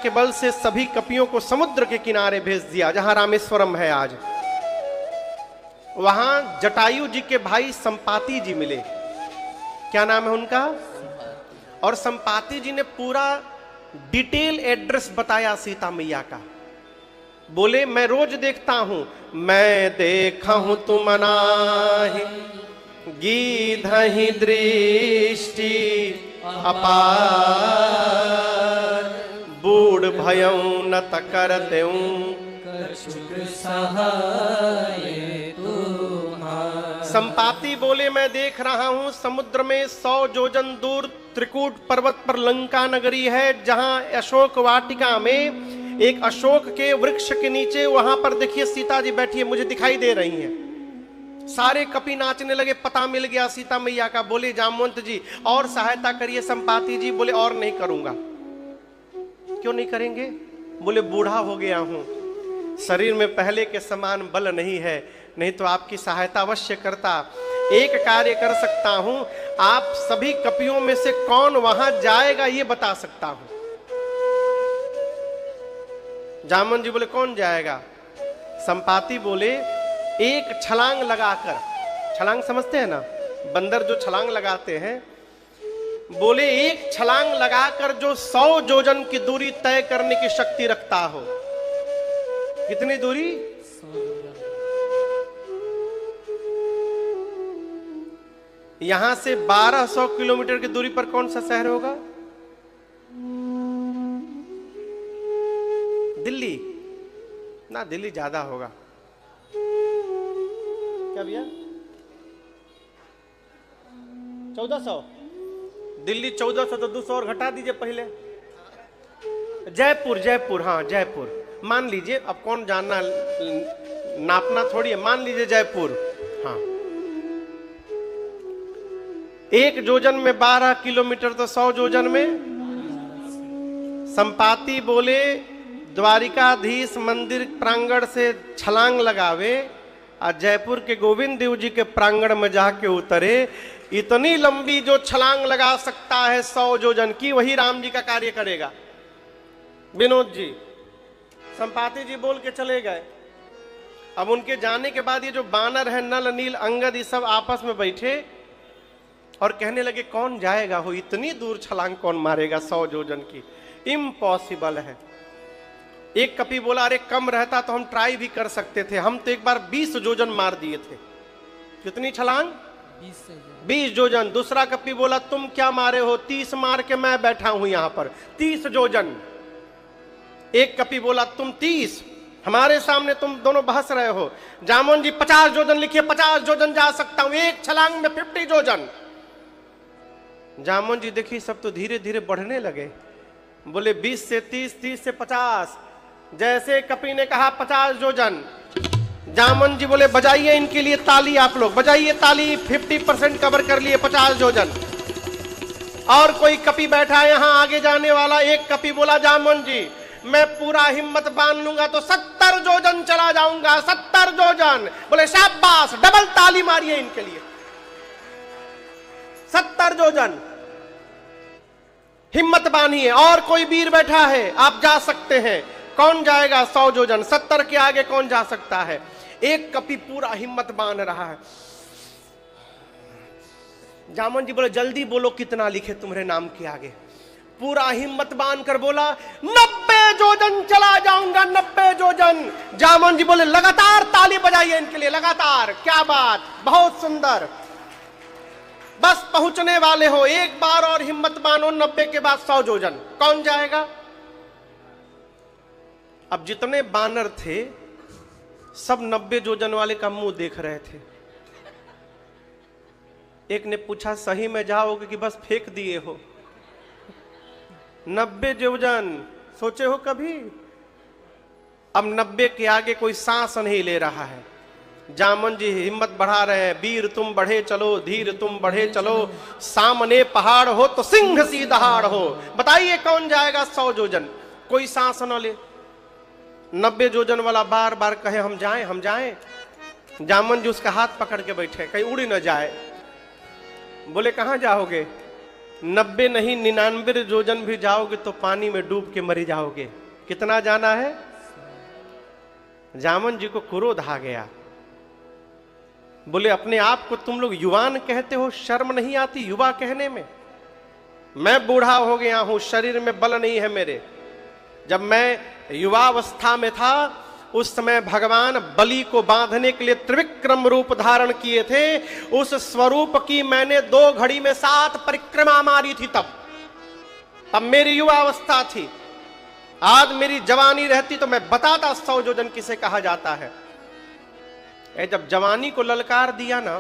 के बल से सभी कपियों को समुद्र के किनारे भेज दिया, जहां रामेश्वरम है आज। वहां जटायु जी के भाई संपाति जी मिले। क्या नाम है उनका? और संपाति जी ने पूरा डिटेल एड्रेस बताया सीता मैया का। बोले मैं रोज देखता हूं, मैं देखा हूं तुम नाही गीधहि दृष्टि अपार, बूढ़ भयं न करतेऊं संपाति बोले मैं देख रहा हूं समुद्र में 100 योजन दूर त्रिकूट पर्वत पर लंका नगरी है, जहां अशोक वाटिका में एक अशोक के वृक्ष के नीचे, वहां पर देखिए सीता जी बैठी है, मुझे दिखाई दे रही हैं। सारे कपि नाचने लगे, पता मिल गया सीता मैया का। बोले जामवंत जी और सहायता करिए। संपाति जी बोले और नहीं करूंगा। क्यों नहीं करेंगे? बोले बूढ़ा हो गया हूं, शरीर में पहले के समान बल नहीं है, नहीं तो आपकी सहायता अवश्य करता। एक कार्य कर सकता हूं, आप सभी कपियों में से कौन वहां जाएगा ये बता सकता हूं। जामन जी बोले कौन जाएगा? संपाति बोले एक छलांग लगाकर, छलांग समझते हैं ना, बंदर जो छलांग लगाते हैं, बोले एक छलांग लगाकर जो 100 योजन की दूरी तय करने की शक्ति रखता हो। कितनी दूरी? 100। यहां से 1200 किलोमीटर की दूरी पर कौन सा शहर होगा? दिल्ली ना, दिल्ली ज्यादा होगा। क्या भैया? 1400। दिल्ली 1400 तो 200 और घटा दीजिए पहले। जयपुर, जयपुर, हाँ जयपुर मान लीजिए। अब कौन जानना, नापना थोड़ी है, मान लीजिए जयपुर। हाँ, 1 योजन में 12 किलोमीटर तो 100 योजन में। संपाति बोले द्वारिकाधीश मंदिर प्रांगण से छलांग लगावे और जयपुर के गोविंद देव जी के प्रांगण में जाके उतरे। इतनी लंबी जो छलांग लगा सकता है 100 योजन की, वही राम जी का कार्य करेगा। विनोद जी, संपाति जी बोल के चले गए। अब उनके जाने के बाद ये जो बानर है, नल, नील, अंगद, ये सब आपस में बैठे और कहने लगे कौन जाएगा हो, इतनी दूर छलांग कौन मारेगा 100 योजन की, इम्पॉसिबल है। एक कपि बोला अरे कम रहता तो हम ट्राई भी कर सकते थे, हम तो एक बार 20 योजन मार दिए थे। कितनी छलांग? 20 योजन। दूसरा कपि बोला तुम क्या मारे हो, 30 मार के मैं बैठा हूं यहां पर, 30 योजन। एक कपि बोला तुम 30, हमारे सामने तुम दोनों बहस रहे हो। जामुन जी 50 योजन लिखिए, 50 योजन जा सकता हूं, एक छलांग में 50 योजन। जामुन जी देखिए सब तो धीरे धीरे बढ़ने लगे। बोले 20 से 30, 30 से 50। जैसे कपि ने कहा 50 योजन, जामुन जी बोले बजाइए इनके लिए ताली, आप लोग बजाइए ताली, 50% कवर कर लिए 50 योजन। और कोई कपि बैठा है यहां आगे जाने वाला। एक कपि बोला जामुन जी मैं पूरा हिम्मत बांध लूंगा तो 70 योजन चला जाऊंगा, 70 योजन। बोले शाबाश, डबल ताली मारिए इनके लिए। 70 योजन हिम्मत बांधिए। और कोई वीर बैठा है, आप जा सकते हैं। कौन जाएगा 100 योजन? 70 के आगे कौन जा सकता है? एक कपि पूरा हिम्मत बांध रहा है। जामुन जी बोले जल्दी बोलो कितना लिखे तुम्हारे नाम के आगे। पूरा हिम्मत बांध कर बोला 90 योजन चला जाऊंगा, 90 योजन। जामुन जी बोले लगातार ताली बजाइए इनके लिए, लगातार। क्या बात, बहुत सुंदर। बस पहुंचने वाले हो, एक बार और हिम्मत बांधो, 90 के बाद 100 योजन। कौन जाएगा? अब जितने बानर थे सब 90 योजन वाले का मुंह देख रहे थे। एक ने पूछा सही में जाओगे कि बस फेंक दिए हो? 90 योजन सोचे हो कभी? अब 90 के आगे कोई सांस नहीं ले रहा है। जामुन जी हिम्मत बढ़ा रहे हैं, वीर तुम बढ़े चलो, धीर तुम बढ़े चलो, सामने पहाड़ हो तो सिंह सी दहाड़ हो। बताइए कौन जाएगा 100 योजन? कोई सांस न ले। 90 योजन वाला बार बार कहे हम जाएं, हम जाएं। जामुन जी उसका हाथ पकड़ के बैठे, कहीं उड़ न जाए। बोले कहां जाओगे? 90 नहीं 99 योजन भी जाओगे तो पानी में डूब के मरी जाओगे। कितना जाना है? जामन जी को क्रोध आ गया। बोले अपने आप को तुम लोग युवान कहते हो, शर्म नहीं आती युवा कहने में? मैं बूढ़ा हो गया हूं, शरीर में बल नहीं है मेरे। जब मैं युवावस्था में था उस समय भगवान बलि को बांधने के लिए त्रिविक्रम रूप धारण किए थे। उस स्वरूप की मैंने 2 घड़ी में 7 परिक्रमा मारी थी। तब मेरी युवावस्था थी। आज मेरी जवानी रहती तो मैं बताता 100 योजन किसे कहा जाता है। जब जवानी को ललकार दिया ना,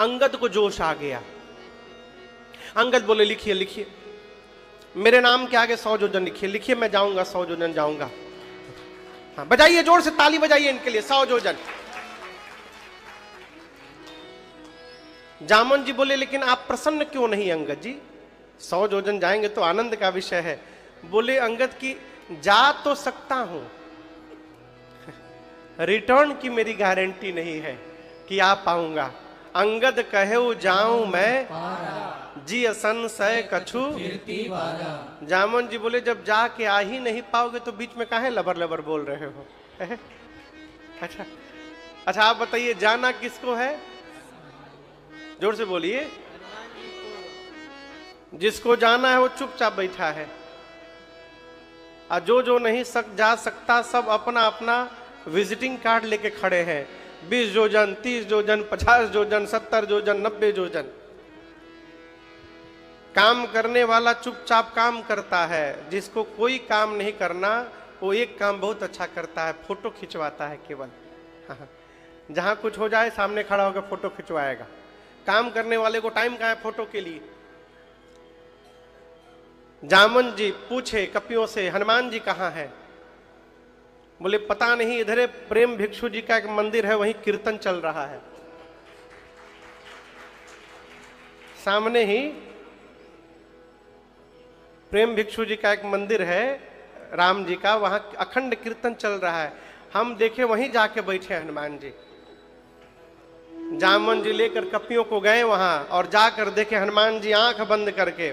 अंगद को जोश आ गया। अंगद बोले लिखिए लिखिए, मेरे नाम के आगे 100 योजन लिखिए, लिखिए मैं जाऊंगा 100 योजन जाऊंगा। हाँ बजाइए, जोर से ताली बजाइए इनके लिए, 100 योजन। जामन जी बोले लेकिन आप प्रसन्न क्यों नहीं अंगद जी? 100 योजन जाएंगे तो आनंद का विषय है। बोले अंगद की जा तो सकता हूं, रिटर्न की मेरी गारंटी नहीं है कि आ पाऊंगा। अंगद कहे जाऊं मैं जी असंशय कछु। जामन जी बोले जब जाके आ ही नहीं पाओगे तो बीच में काहे लबर लबर बोल रहे हो? अच्छा अच्छा, आप बताइए जाना किसको है? जोर से बोलिए। जिसको जाना है वो चुपचाप बैठा है, और जो नहीं जा सकता सब अपना अपना विजिटिंग कार्ड लेके खड़े हैं। 20 योजन, 30 योजन, 50 योजन, 70 योजन, 90 योजन। काम करने वाला चुपचाप काम करता है। जिसको कोई काम नहीं करना वो एक काम बहुत अच्छा करता है, फोटो खिंचवाता है केवल। हाँ, जहां कुछ हो जाए सामने खड़ा होकर फोटो खिंचवाएगा। काम करने वाले को टाइम कहाँ है फोटो के लिए? जामन जी पूछे कपियों से हनुमान जी कहाँ है? बोले पता नहीं, इधर प्रेम भिक्षु जी का एक मंदिर है, वहीं कीर्तन चल रहा है। सामने ही प्रेम भिक्षु जी का एक मंदिर है राम जी का, वहां अखंड कीर्तन चल रहा है। हम देखे वहीं जाके बैठे हनुमान जी। जामन जी लेकर कपियों को गए वहां और जाकर देखे हनुमान जी आंख बंद करके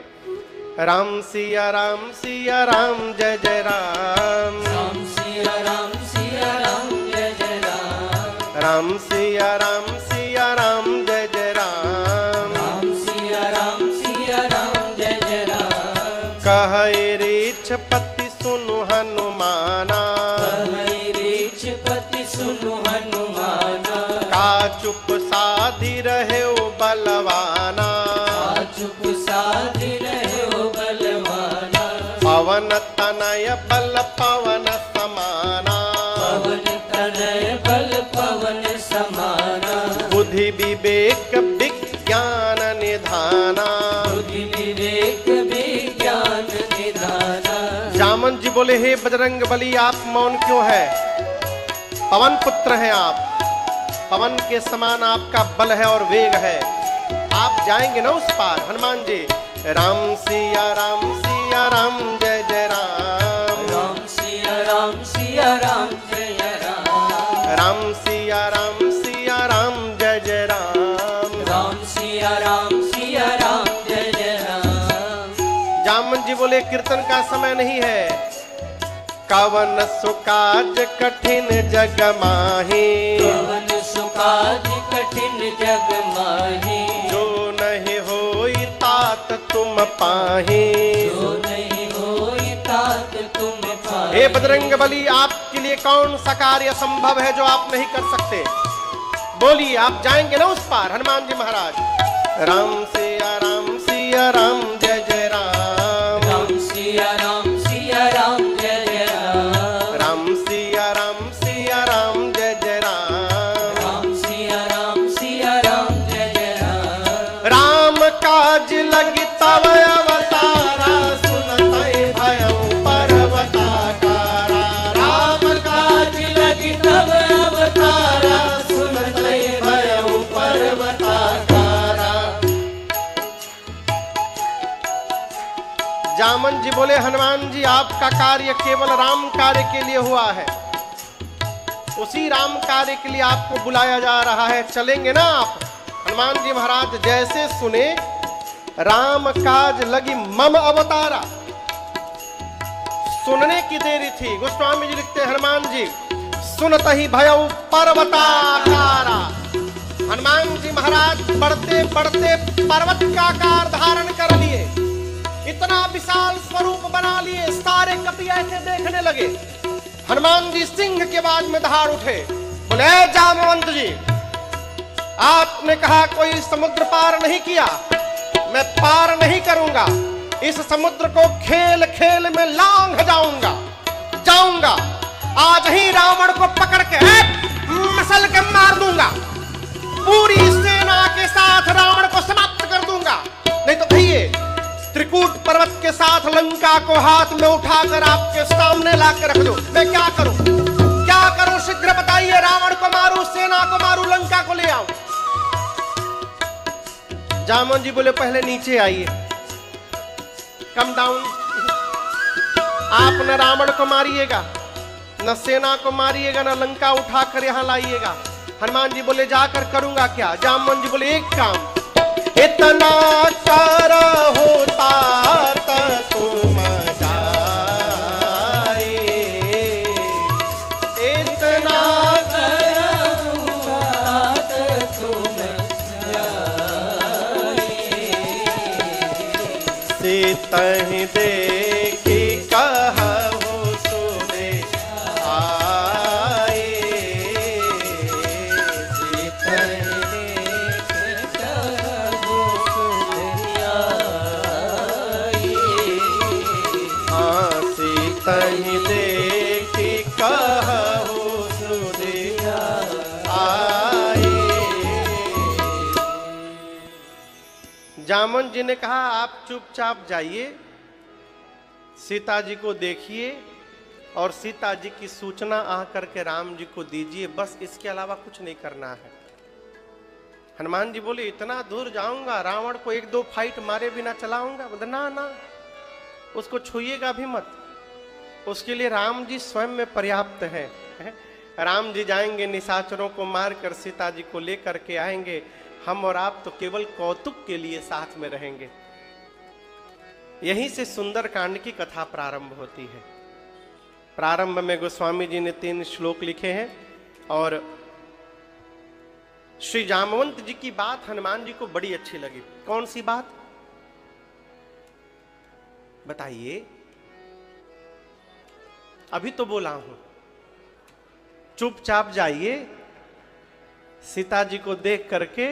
राम सिया राम सिया राम जय जय राम, राम सिया राम सिया राम जय जय राम, राम सिया राम सिया राम जय जय राम, राम सिया राम सिया राम जय जय राम। कहे रीछ पति सुनु हनुमाना, कहे रीछ पति सुनु हनुमाना, का चुप साधि रहे बलवाना, का चुप साधि रहे बलवाना, पवन तनय बल पवन समाना, पवन तनय बल पवन समाना, बुद्धि विवेक विज्ञान निधाना। बुद्धि विवेक विज्ञान निधाना। जामन जी बोले हे बजरंग बली आप मौन क्यों है? पवन पुत्र हैं आप, पवन के समान आपका बल है और वेग है, आप जाएंगे ना उस पार। हनुमान जी राम सिया राम सिया राम जय जय राम, राम सिया राम सिया राम जय राम, राम सिया राम सिया राम जय जय राम, राम सिया राम सिया राम जय जय राम। जामन जी बोले कीर्तन का समय नहीं है। कवन सुकाज कठिन जग माही, कवन सुकाज कठिन जग माही, जो नहीं होई तात तुम पाही, जो नहीं होई तात तुम पाही। हे बजरंग बली आपके लिए कौन सा कार्य संभव है जो आप नहीं कर सकते? बोलिए आप जाएंगे ना उस पार। हनुमान जी महाराज राम सिया राम जय जय राम, राम सिया राम जय जय राम, राम सिया राम जय जय राम, राम सिया राम जय जय राम। राम काज लगी तव अवतारा, सुनतै भयं पर्वताकारा, राम काज लगी तब अवतारा, सुनतै भयं पर्वताकारा। जामन जी बोले हनुमान जी आपका कार्य केवल राम कार्य के लिए हुआ है, उसी राम कार्य के लिए आपको बुलाया जा रहा है, चलेंगे ना आप? हनुमान जी महाराज जैसे सुने राम काज लगी मम अवतारा। सुनने की देरी थी। गोस्वामी जी लिखते हैं, हनुमान जी सुनत ही भयउ पर्वताकारा। हनुमान जी महाराज बढ़ते बढ़ते पर्वत का आकार धारण कर लिए, इतना विशाल स्वरूप बना लिए, सारे कपि ऐसे देखने लगे। हनुमान जी सिंह के बाद में दहाड़ उठे, बोले जामवंत जी, आपने कहा कोई समुद्र पार नहीं किया, मैं पार नहीं करूंगा। इस समुद्र को खेल खेल में लांघ जाऊंगा। आज ही रावण को पकड़ के मसल के मार दूंगा, पूरी सेना के साथ रावण को समाप्त कर दूंगा। नहीं तो कहिए, त्रिकूट पर्वत के साथ लंका को हाथ में उठाकर आपके सामने ला के रख दो, मैं क्या करूं? शीघ्र बताइए, रावण को मारूं, सेना को मारूं, लंका को ले आऊं? जामवंत जी बोले, पहले नीचे आइए, कम डाउन। आप न रावण को मारिएगा, न सेना को मारिएगा, न लंका उठाकर यहां लाइएगा। हनुमान जी बोले, जाकर करूंगा क्या? जामवंत जी बोले, एक काम, इतना कर होता तुम जाए, इतना कर होता तुम जाए, सीतहि देखी कहु सुने आए, सीतहि देखी कहु सुने आए, हाँ सीतहि देखी कहु सुने आए। जामवंत जी ने कहा, आप चुपचाप जाइए, सीता जी को देखिए और सीता जी की सूचना आकर के राम जी को दीजिए, बस इसके अलावा कुछ नहीं करना है। हनुमान जी बोले, इतना दूर जाऊंगा, रावण को एक दो फाइट मारे बिना चलाऊंगा? बोले, ना, उसको छूइएगा भी मत, उसके लिए राम जी स्वयं में पर्याप्त हैं। राम जी जाएंगे, निशाचरों को मारकर सीता जी को लेकर के आएंगे, हम और आप तो केवल कौतुक के लिए साथ में रहेंगे। यहीं से सुंदर कांड की कथा प्रारंभ होती है। प्रारंभ में गोस्वामी जी ने 3 श्लोक लिखे हैं और श्री जामवंत जी की बात हनुमान जी को बड़ी अच्छी लगी। कौन सी बात बताइए? अभी तो बोला हूं, चुपचाप जाइए, सीता जी को देख करके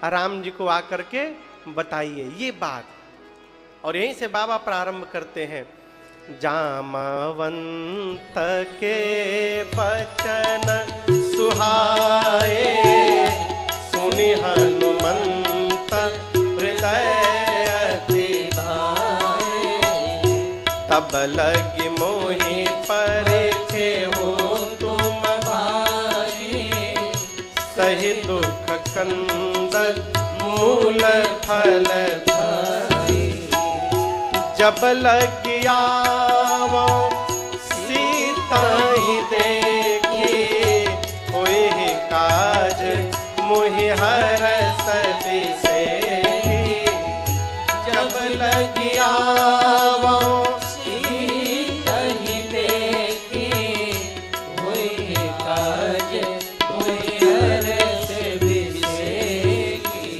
राम जी को आकर के बताइए ये बात। और यहीं से बाबा प्रारंभ करते हैं, जामवंत के बचन सुहाए, सुनि हनुमंत हृदय अति भाए, तब लगी मोहि परिखे हो तुम भाई, सही दुख कंद मूल फल भाई, जब लगी आवो सीता ही देखी, होई काज मोहि हरस बिसेखी, जब लगी आवो सीता ही देखी, होई काज मोहि हरस बिसेखी।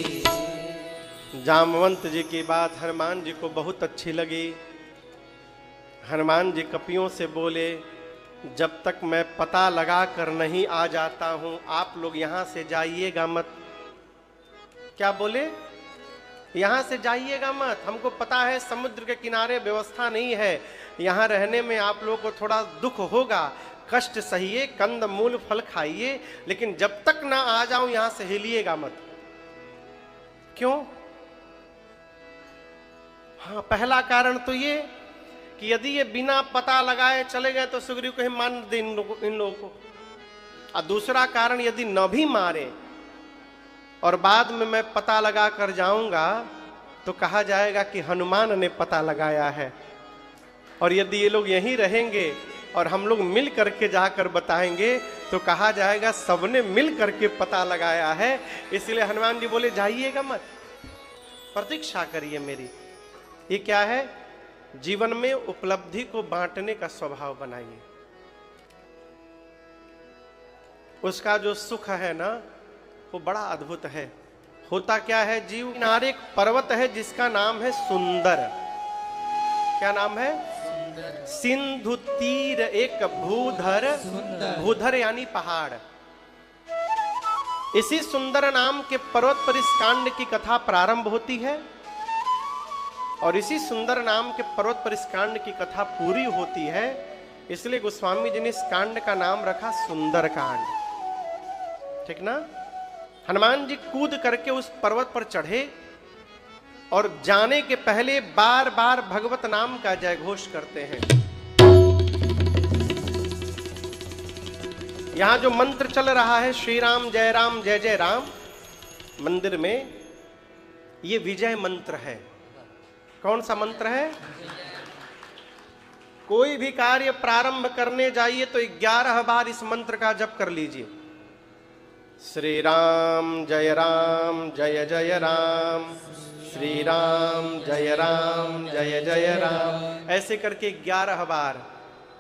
जामवंत जी की बात हनुमान जी को बहुत अच्छी लगी। हनुमान जी कपियों से बोले, जब तक मैं पता लगा कर नहीं आ जाता हूं, आप लोग यहां से जाइएगा मत। क्या बोले? यहां से जाइएगा मत, हमको पता है समुद्र के किनारे व्यवस्था नहीं है, यहां रहने में आप लोगों को थोड़ा दुख होगा, कष्ट सहिए, कंद मूल फल खाइए, लेकिन जब तक ना आ जाऊं यहां से हिलिएगा मत। क्यों? हाँ, पहला कारण तो ये कि यदि ये बिना पता लगाए चले गए तो सुग्रीव को ही मान दे इन लोगों को। और दूसरा कारण, यदि न भी मारे और बाद में मैं पता लगा कर जाऊंगा तो कहा जाएगा कि हनुमान ने पता लगाया है। और यदि ये लोग यहीं रहेंगे और हम लोग मिल करके जाकर बताएंगे तो कहा जाएगा सबने मिल करके पता लगाया है। इसलिए हनुमान जी बोले, जाइएगा मत। प्रतीक्षा करिए मेरी। ये क्या है? जीवन में उपलब्धि को बांटने का स्वभाव बनाइए। उसका जो सुख है ना, वो बड़ा अद्भुत है। होता क्या है, जीव किनारे एक पर्वत है जिसका नाम है सुंदर। क्या नाम है? सिंधु तीर एक भूधर, भूधर यानी पहाड़। इसी सुंदर नाम के पर्वत पर इस कांड की कथा प्रारंभ होती है और इसी सुंदर नाम के पर्वत पर इस कांड की कथा पूरी होती है। इसलिए गोस्वामी जी ने इस कांड का नाम रखा सुंदर कांड। ठीक ना? हनुमान जी कूद करके उस पर्वत पर चढ़े और जाने के पहले बार बार भगवत नाम का जय घोष करते हैं। यहां जो मंत्र चल रहा है श्री राम जय जय राम, मंदिर में ये विजय मंत्र है। कौन सा मंत्र है? कोई भी कार्य प्रारंभ करने जाइए तो 11 बार इस मंत्र का जप कर लीजिए। श्री राम जय जय राम, श्री राम जय जय राम, ऐसे करके 11 बार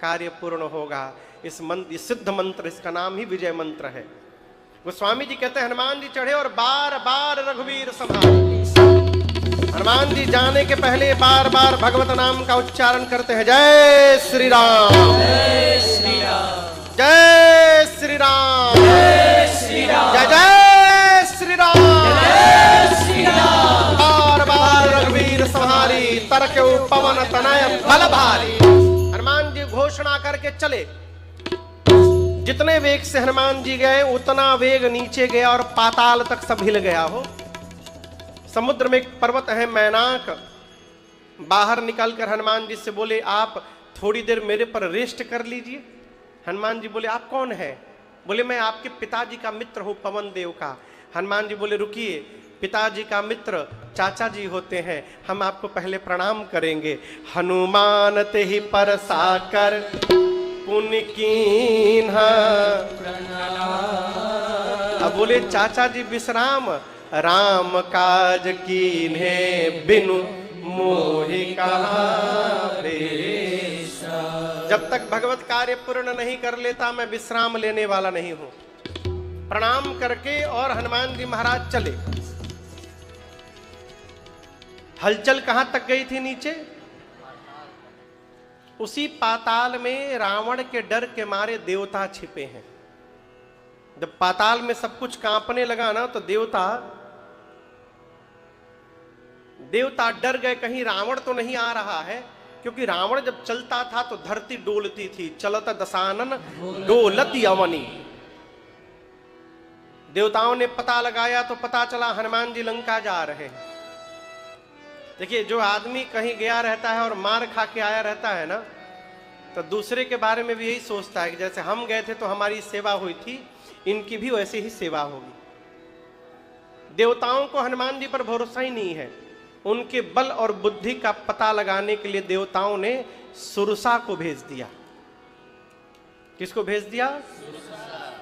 कार्य पूर्ण होगा। इस सिद्ध मंत्र, इसका नाम ही विजय मंत्र है। गोस्वामी जी कहते हैं हनुमान जी चढ़े और बार बार रघुवीर संभाले। हनुमान जी जाने के पहले बार बार भगवत नाम का उच्चारण करते हैं। जय श्री राम, जय श्री राम, जय श्री राम, जय श्री राम, जय जय श्री राम, जय श्री राम। बार बार रघुवीर संहारी, तरके पवन तनय बल भारी। हनुमान जी घोषणा करके चले। जितने वेग से हनुमान जी गए उतना वेग नीचे गया और पाताल तक सब हिल गया हो। समुद्र में एक पर्वत है मैनाक। बाहर निकलकर हनुमान जी से बोले आप थोड़ी देर मेरे पर रेस्ट कर लीजिए। हनुमान जी बोले आप कौन है? बोले मैं आपके पिताजी का मित्र हूं, पवन देव का। हनुमान जी बोले रुकिए, पिताजी का मित्र चाचा जी होते हैं, हम आपको पहले प्रणाम करेंगे। हनुमान ते ही पर साकर पुण्य कीन्हा। अब बोले चाचा जी विश्राम, राम काज कीन्हे बिनु मोहि कहा प्रेष। जब तक भगवत कार्य पूर्ण नहीं कर लेता मैं विश्राम लेने वाला नहीं हूं। प्रणाम करके और हनुमान जी महाराज चले। हलचल कहां तक गई थी? नीचे उसी पाताल में रावण के डर के मारे देवता छिपे हैं। जब पाताल में सब कुछ कांपने लगा ना तो देवता डर गए, कहीं रावण तो नहीं आ रहा है। क्योंकि रावण जब चलता था तो धरती डोलती थी। चलत दशानन डोलत यवनी। देवताओं ने पता लगाया तो पता चला हनुमान जी लंका जा रहे हैं। देखिए जो आदमी कहीं गया रहता है और मार खा के आया रहता है ना, तो दूसरे के बारे में भी यही सोचता है कि जैसे हम गए थे तो हमारी सेवा हुई थी, इनकी भी वैसे ही सेवा होगी। देवताओं को हनुमान जी पर भरोसा ही नहीं है। उनके बल और बुद्धि का पता लगाने के लिए देवताओं ने सुरसा को भेज दिया। किसको भेज दिया?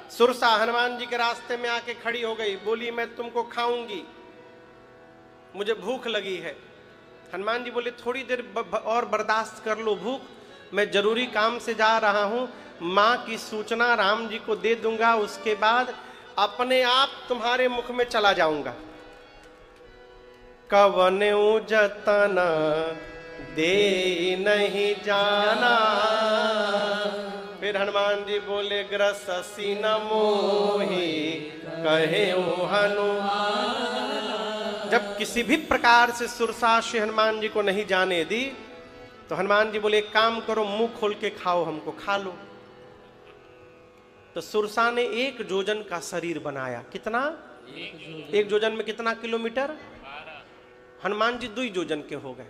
सुरसा हनुमान जी के रास्ते में आके खड़ी हो गई, बोली मैं तुमको खाऊंगी, मुझे भूख लगी है। हनुमान जी बोले थोड़ी देर और बर्दाश्त कर लो भूख, मैं जरूरी काम से जा रहा हूं, मां की सूचना राम जी को दे दूंगा, उसके बाद अपने आप तुम्हारे मुख में चला जाऊंगा। कवन जतन दे नहीं जाना। फिर हनुमान जी बोले ग्रससी न मोहि कहे हनुमान। जब किसी भी प्रकार से सुरसा से हनुमान जी को नहीं जाने दी तो हनुमान जी बोले एक काम करो, मुंह खोल के खाओ, हमको खा लो। तो सुरसा ने 1 जोजन का शरीर बनाया। कितना? 1 जोजन में कितना किलोमीटर? हनुमान जी 2 जोजन के हो गए,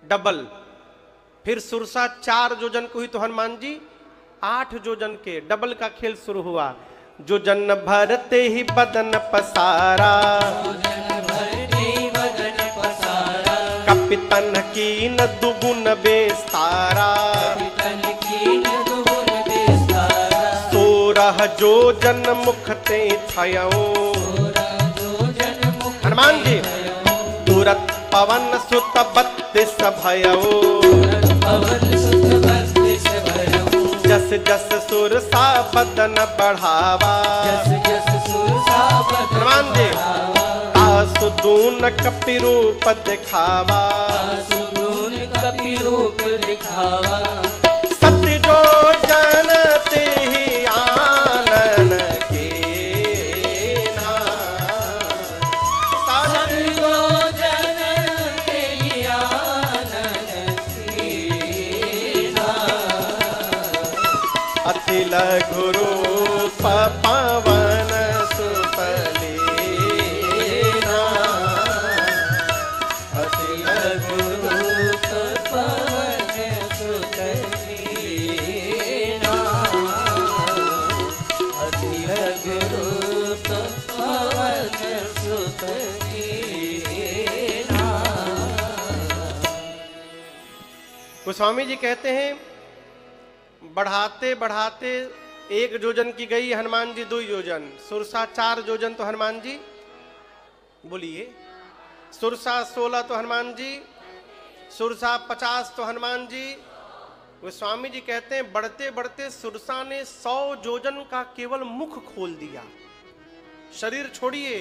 डबल। फिर सुरसा 4 जोजन को हुई तो हनुमान जी 8 जोजन के, डबल का खेल शुरू हुआ। जोजन भरते ही बदन पसारा, कपितन की न दुगुन बेस्तारा। 16 जोजन मुखते छायो। हनुमान जी तुरत पवन सुत 32 भयो। पवन सुत 32 भयो। जस जस सुरसा बदन बढ़ावा। जस जस सुरसा बदन हनुमान जी बढ़ावा। आसु दून कपि रूप दिखावा। सुदून कपि रूप दिखावा। सत्य जो जानते ही आनन के ना। सत्य जो जानते ही आनन के ना। अति लघु रूप पवन सुत लीना। अति लघु रूप पवन सुत लीना। अति लघु रूप पवन सुत लीना। गोस्वामी जी कहते हैं बढ़ाते बढ़ाते 1 योजन की गई, हनुमान जी 2 योजन, सुरसा 4 योजन तो हनुमान जी बोलिए, सुरसा 16 तो हनुमान जी, सुरसा 50 तो हनुमान जी। गोस्वामी जी कहते हैं बढ़ते बढ़ते सुरसा ने 100 योजन का केवल मुख खोल दिया। शरीर छोड़िए,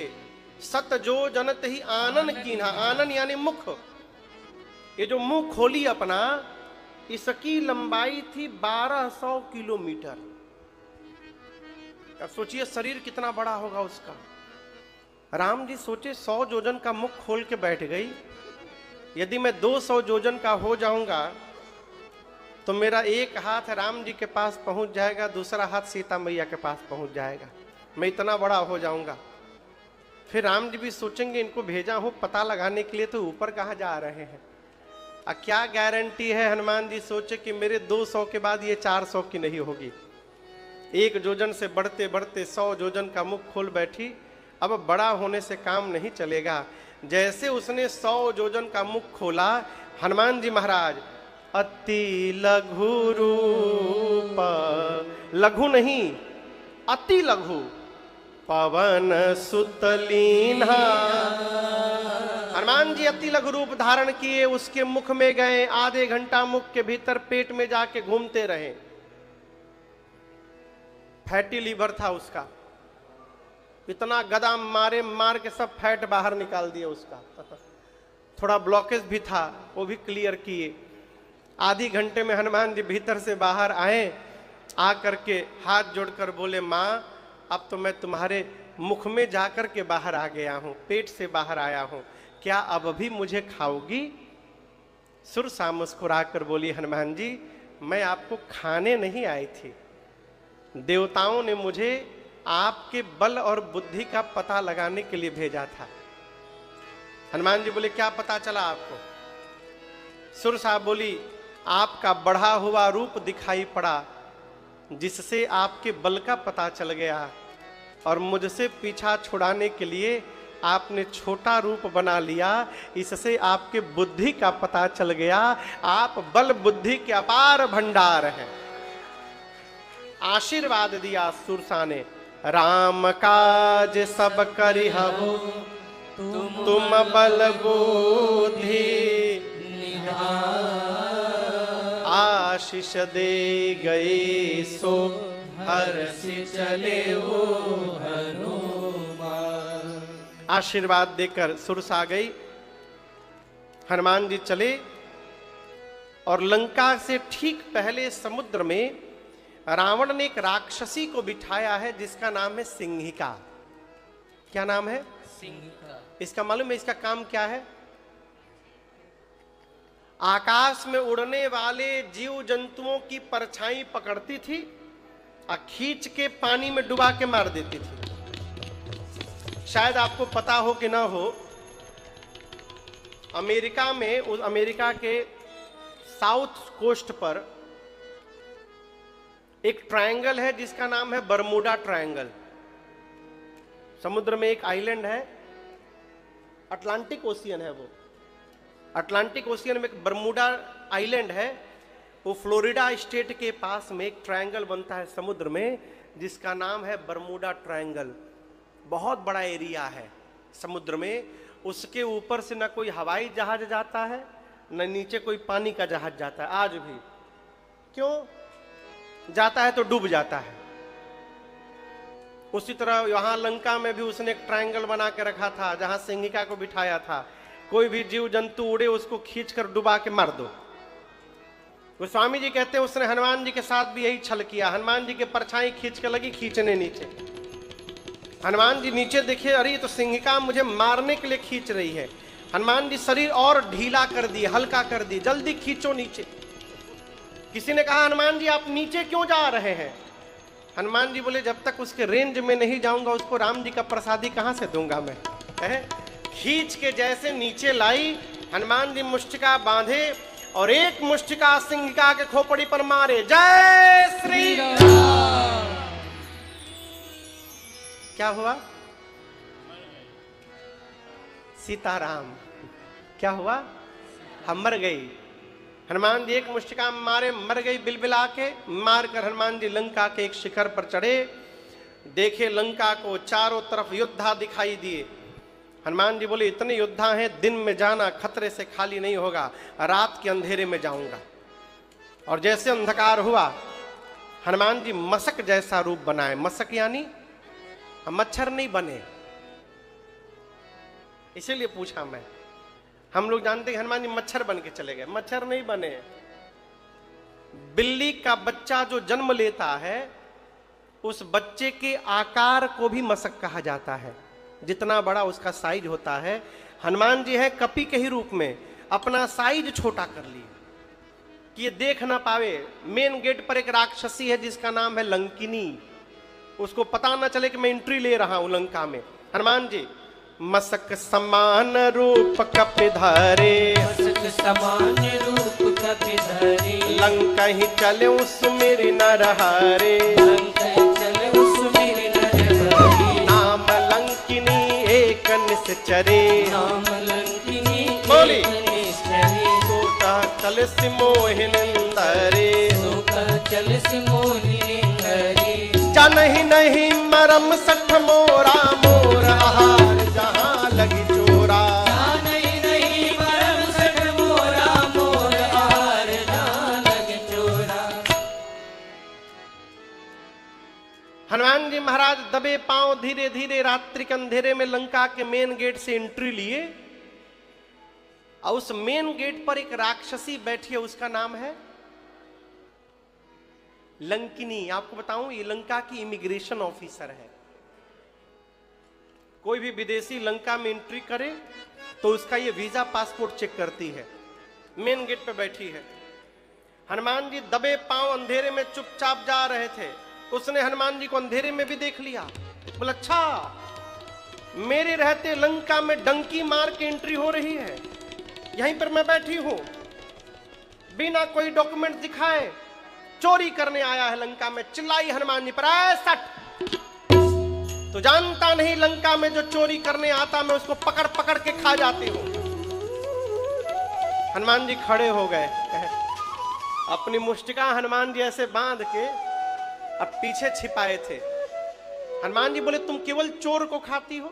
सत जो जनत ही आनन कीन्हा। आनन यानी मुख। ये जो मुंह खोली अपना, इसकी लंबाई थी 1200 किलोमीटर। अब सोचिए शरीर कितना बड़ा होगा उसका। राम जी सोचे 100 योजन का मुख खोल के बैठ गई। यदि मैं 200 योजन का हो जाऊंगा तो मेरा एक हाथ राम जी के पास पहुंच जाएगा, दूसरा हाथ सीता मैया के पास पहुंच जाएगा। मैं इतना बड़ा हो जाऊंगा। फिर राम जी भी सोचेंगे इनको भेजा हूं पता लगाने के लिए, तो ऊपर कहाँ जा रहे हैं। क्या गारंटी है, हनुमान जी सोचे कि मेरे 200 के बाद ये 400 की नहीं होगी। 1 योजन से बढ़ते बढ़ते 100 योजन का मुख खोल बैठी। अब बड़ा होने से काम नहीं चलेगा। जैसे उसने 100 योजन का मुख खोला, हनुमान जी महाराज अति लघु रूप, लघु नहीं अति लघु, पवन सुत लीन्हा। हनुमान जी अति लघु रूप धारण किए, उसके मुख में गए। आधे घंटा मुख के भीतर पेट में जाके घूमते रहे। फैटी लीवर था उसका, इतना गदा मारे मार के सब फैट बाहर निकाल दिया उसका। थोड़ा ब्लॉकेज भी था, वो भी क्लियर किए। आधी घंटे में हनुमान जी भीतर से बाहर आए। आ करके हाथ जोड़कर बोले, माँ अब तो मैं तुम्हारे मुख में जाकर के बाहर आ गया हूं, पेट से बाहर आया हूं, क्या अब भी मुझे खाओगी? सुरसा मुस्कुराकर बोली, हनुमान जी मैं आपको खाने नहीं आई थी, देवताओं ने मुझे आपके बल और बुद्धि का पता लगाने के लिए भेजा था। हनुमान जी बोले, क्या पता चला आपको? सुरसा बोली, आपका बढ़ा हुआ रूप दिखाई पड़ा, जिससे आपके बल का पता चल गया, और मुझसे पीछा छुड़ाने के लिए आपने छोटा रूप बना लिया, इससे आपके बुद्धि का पता चल गया। आप बल बुद्धि के अपार भंडार हैं। आशीर्वाद दिया सुरसा ने, राम काज सब करिहु तुम बल बुद्धि आशीष दे गए सो हर्षि चले हो हनुमान। आशीर्वाद देकर सुरसा गई, हनुमान जी चले, और लंका से ठीक पहले समुद्र में रावण ने एक राक्षसी को बिठाया है जिसका नाम है सिंहिका। क्या नाम है? सिंहिका। इसका मालूम है इसका काम क्या है? आकाश में उड़ने वाले जीव जंतुओं की परछाई पकड़ती थी और खींच के पानी में डुबा के मार देती थी। शायद आपको पता हो कि ना हो, अमेरिका में, उस अमेरिका के साउथ कोस्ट पर एक ट्रायंगल है जिसका नाम है बरमूडा ट्रायंगल। समुद्र में एक आइलैंड है, अटलांटिक ओशियन है वो। अटलांटिक ओशियन में एक बरमूडा आइलैंड है, वो फ्लोरिडा स्टेट के पास में एक ट्रायंगल बनता है समुद्र में जिसका नाम है बरमूडा ट्रायंगल। बहुत बड़ा एरिया है समुद्र में। उसके ऊपर से न कोई हवाई जहाज जाता है, न नीचे कोई पानी का जहाज जाता है आज भी। क्यों जाता है? तो डूब जाता है। उसी तरह यहां लंका में भी उसने एक ट्रायंगल बना के रखा था, जहां सिंहिका को बिठाया था। कोई भी जीव जंतु उड़े उसको खींचकर डुबा के मार दो। गोस्वामी जी कहते हैं उसने हनुमान जी के साथ भी यही छल किया। हनुमान जी के परछाई खींच के लगी खींचने नीचे। हनुमान जी नीचे देखे, अरे ये तो सिंहिका मुझे मारने के लिए खींच रही है। हनुमान जी शरीर और ढीला कर दिए, हल्का कर दिए, जल्दी खींचो नीचे। किसी ने कहा हनुमान जी आप नीचे क्यों जा रहे हैं? हनुमान जी बोले जब तक उसके रेंज में नहीं जाऊंगा उसको राम जी का प्रसादी कहां से दूंगा मैं। खींच के जैसे नीचे लाई, हनुमान जी मुष्टिका बांधे और एक मुष्टिका सिंहिका के खोपड़ी पर मारे। जय श्री राम। क्या हुआ? सीताराम। क्या हुआ? हम मर गई। हनुमान जी एक मुष्टिका मारे, मर गई बिलबिला के। मारकर हनुमान जी लंका के एक शिखर पर चढ़े, देखे लंका को चारों तरफ योद्धा दिखाई दिए। हनुमान जी बोले इतने योद्धा हैं, दिन में जाना खतरे से खाली नहीं होगा, रात के अंधेरे में जाऊंगा। और जैसे अंधकार हुआ, हनुमान जी मशक जैसा रूप बनाए। मशक यानी मच्छर नहीं बने, इसीलिए पूछा मैं। हम लोग जानते हैं हनुमान जी मच्छर बन के चले गए, मच्छर नहीं बने। बिल्ली का बच्चा जो जन्म लेता है, उस बच्चे के आकार को भी मशक कहा जाता है। जितना बड़ा उसका साइज होता है, हनुमान जी है कपी के ही रूप में, अपना साइज छोटा कर लिए कि ये देख ना पावे। मेन गेट पर एक राक्षसी है जिसका नाम है लंकिनी, उसको पता ना चले कि मैं एंट्री ले रहा हूं लंका में। हनुमान जी मशक समान रूप कपिधारे, मशक समान रूप कपिधारे, लंका ही चले सुमिरि नरहारे, लंका चले सुमिरि नरहारे, नाम लंकिनी एक निश्चरे, नाम लंकिनी बोली। एक निश्चरे, सोता चल सिमोहिनिंदरे, सोता चल सिमोहिनिंदरे, जानहि नहीं मरम सठ मोरा, मोर आहार जहां लगी चोरा, जानहि नहीं मरम सठ मोरा, मोर आहार जहां लगी चोरा। हनुमान जी महाराज दबे पांव धीरे धीरे रात्रि के अंधेरे में लंका के मेन गेट से एंट्री लिए, और उस मेन गेट पर एक राक्षसी बैठी है, उसका नाम है लंकिनी। आपको बताऊं ये लंका की इमिग्रेशन ऑफिसर है। कोई भी विदेशी लंका में एंट्री करे तो उसका ये वीजा पासपोर्ट चेक करती है। मेन गेट पे बैठी है। हनुमान जी दबे पांव अंधेरे में चुपचाप जा रहे थे, उसने हनुमान जी को अंधेरे में भी देख लिया। बोला अच्छा, मेरे रहते लंका में डंकी मार के एंट्री हो रही है, यहीं पर मैं बैठी हूं, बिना कोई डॉक्यूमेंट दिखाए चोरी करने आया है लंका में। चिल्लाई हनुमान जी पर, सट, तो जानता नहीं लंका में जो चोरी करने आता मैं उसको पकड़ पकड़ के खा जाती हूं। हनुमान जी खड़े हो गए, अपनी मुष्टिका हनुमान जी ऐसे बांध के अब पीछे छिपाए थे। हनुमान जी बोले तुम केवल चोर को खाती हो,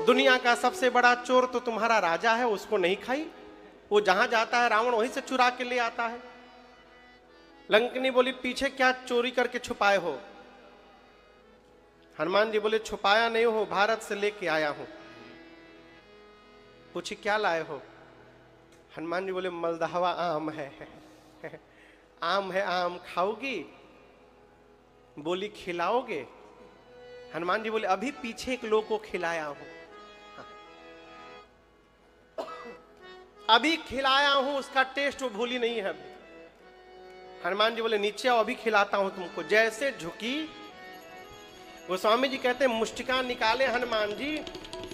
दुनिया का सबसे बड़ा चोर तो तुम्हारा राजा है, उसको नहीं खाई? वो जहां जाता है रावण वहीं से चुरा के ले आता है। लंकिनी बोली पीछे क्या चोरी करके छुपाए हो? हनुमान जी बोले छुपाया नहीं हो, भारत से लेके आया हूं। पूछी क्या लाए हो? हनुमान जी बोले मलदहवा आम है। आम है, आम खाओगी? बोली खिलाओगे? हनुमान जी बोले अभी पीछे एक लोग को खिलाया हूं, अभी खिलाया हूं, उसका टेस्ट वो भूली नहीं है अभी। हनुमान जी बोले नीचे आओ, अभी खिलाता हूं तुमको। जैसे झुकी, गोस्वामी जी कहते हैं मुष्टिका निकाले हनुमान जी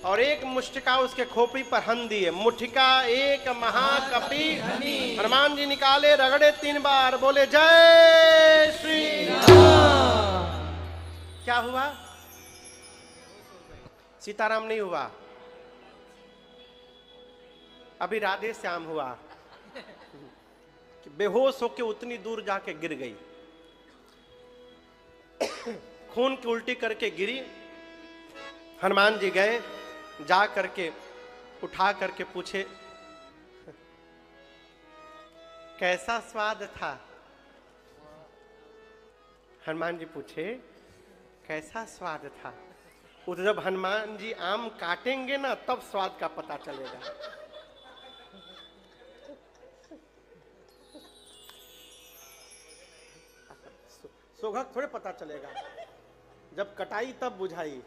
और एक मुष्टिका उसके खोपड़ी पर हन दिए। मुठिका एक महाकपि, हनुमान जी निकाले, रगड़े 3 बार, बोले जय श्री राम। क्या हुआ? सीताराम नहीं हुआ, अभी राधे श्याम हुआ। बेहोश होके उतनी दूर जाके गिर गई, खून की उल्टी करके गिरी। हनुमान जी गए, जा करके उठा करके पूछे, कैसा स्वाद था? हनुमान जी पूछे, कैसा स्वाद था? वो तो जब हनुमान जी आम काटेंगे ना तब स्वाद का पता चलेगा। सोघक थोड़े पता चलेगा, जब कटाई तब बुझाई।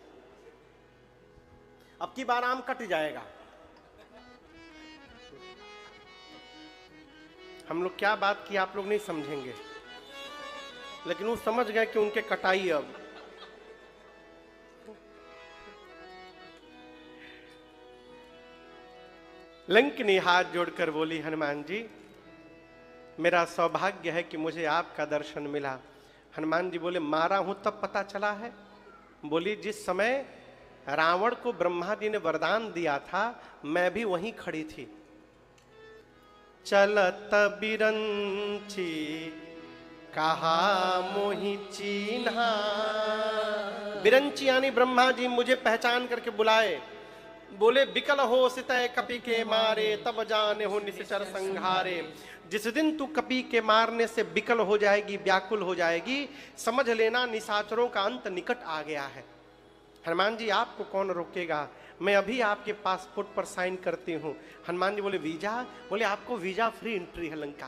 अब की बार आम कट जाएगा। हम लोग क्या बात की आप लोग नहीं समझेंगे, लेकिन वो समझ गए कि उनके कटाई अब। लंकिनी हाथ जोड़कर बोली, हनुमान जी मेरा सौभाग्य है कि मुझे आपका दर्शन मिला। हनुमान जी बोले, मारा हूं तब पता चला है? बोली, जिस समय रावण को ब्रह्मा जी ने वरदान दिया था मैं भी वहीं खड़ी थी। चलत बिरंची कहा मोहि चीन्हा। बिरंची यानी ब्रह्मा जी मुझे पहचान करके बुलाए, बोले, बिकल हो सितय कपि के मारे, तब जाने हो निश्चर संहारे। जिस दिन तू कपि के मारने से बिकल हो जाएगी, व्याकुल हो जाएगी, समझ लेना निशाचरों का अंत निकट आ गया है। हनुमान जी आपको कौन रोकेगा, मैं अभी आपके पासपोर्ट पर साइन करती हूँ। हनुमान जी बोले, वीजा? बोले, आपको वीजा फ्री एंट्री है लंका।